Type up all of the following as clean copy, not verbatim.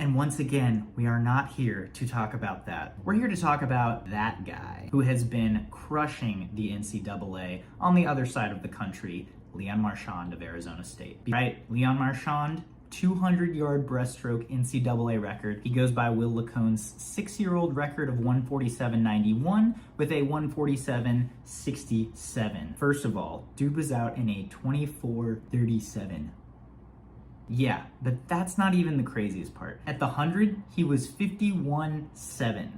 And once again, we are not here to talk about that. We're here to talk about that guy who has been crushing the NCAA on the other side of the country, Léon Marchand of Arizona State. Right, Léon Marchand, 200-yard breaststroke NCAA record. He goes by Will Lacone's 6-year-old record of 147.91 with a 147.67. First of all, dude was out in a 24.37. Yeah, but that's not even the craziest part. At the 100, he was 51.7.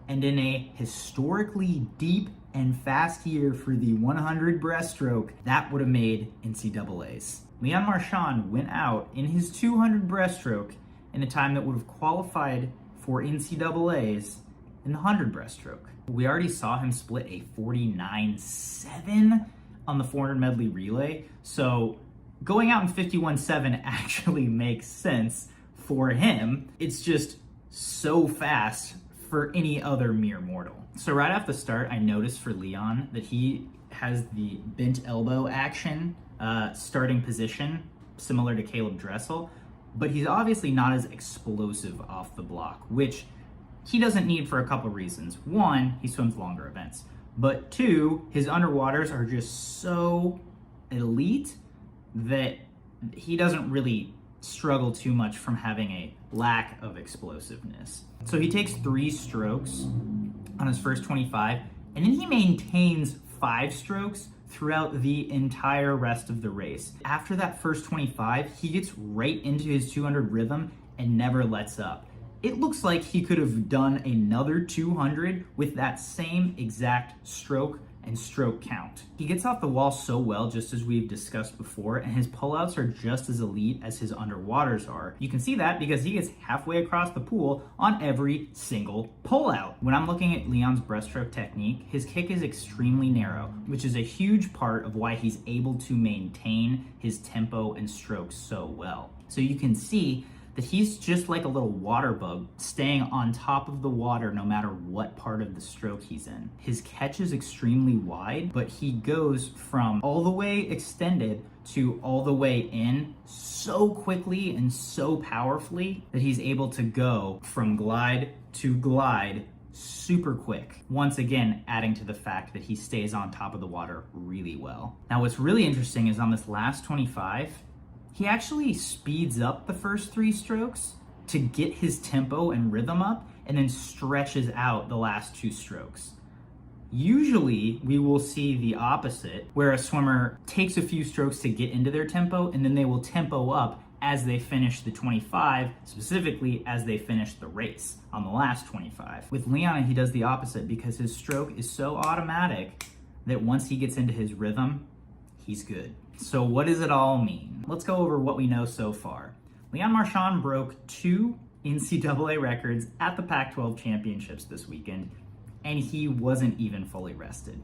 And in a historically deep and fast year for the 100 breaststroke, that would have made NCAAs. Léon Marchand went out in his 200 breaststroke in a time that would have qualified for NCAAs in the 100 breaststroke. We already saw him split a 49.7 on the 400 medley relay, so going out in 51.7 actually makes sense for him. It's just so fast for any other mere mortal. So right off the start, I noticed for Leon that he has the bent elbow action starting position, similar to Caleb Dressel, but he's obviously not as explosive off the block, which he doesn't need for a couple reasons. One, he swims longer events, but two, his underwaters are just so elite that he doesn't really struggle too much from having a lack of explosiveness. So he takes 3 strokes on his first 25, and then he maintains 5 strokes throughout the entire rest of the race. After that first 25, he gets right into his 200 rhythm and never lets up. It looks like he could have done another 200 with that same exact stroke and stroke count. He gets off the wall so well, just as we've discussed before, and his pullouts are just as elite as his underwaters are. You can see that because he gets halfway across the pool on every single pullout. When I'm looking at Leon's breaststroke technique, his kick is extremely narrow, which is a huge part of why he's able to maintain his tempo and strokes so well. So you can see that he's just like a little water bug, staying on top of the water no matter what part of the stroke he's in. His catch is extremely wide, but he goes from all the way extended to all the way in so quickly and so powerfully that he's able to go from glide to glide super quick. Once again, adding to the fact that he stays on top of the water really well. Now, what's really interesting is on this last 25, he actually speeds up the first 3 strokes to get his tempo and rhythm up, and then stretches out the last 2 strokes. Usually, we will see the opposite, where a swimmer takes a few strokes to get into their tempo, and then they will tempo up as they finish the 25, specifically as they finish the race on the last 25. With Leon, he does the opposite because his stroke is so automatic that once he gets into his rhythm, he's good. So what does it all mean? Let's go over what we know so far. Léon Marchand broke 2 NCAA records at the Pac-12 championships this weekend, and he wasn't even fully rested.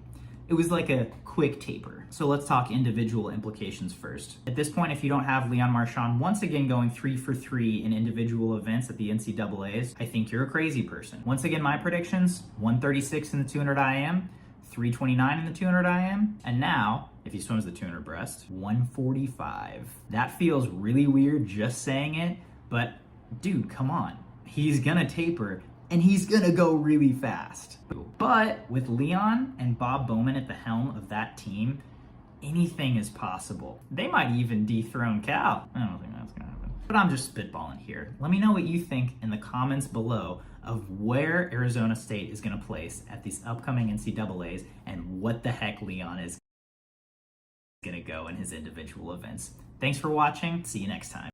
It was like a quick taper. So let's talk individual implications first. At this point, if you don't have Léon Marchand once again going 3 for 3 in individual events at the NCAAs, I think you're a crazy person. Once again, my predictions, 136 in the 200 IM, 329 in the 200 IM, and now, if he swims the 200 breast, 145. That feels really weird just saying it, but dude, come on. He's gonna taper, and he's gonna go really fast. But with Leon and Bob Bowman at the helm of that team, anything is possible. They might even dethrone Cal. I don't think that's gonna happen. But I'm just spitballing here. Let me know what you think in the comments below of where Arizona State is gonna place at these upcoming NCAAs and what the heck Leon is gonna go in his individual events. Thanks for watching. See you next time.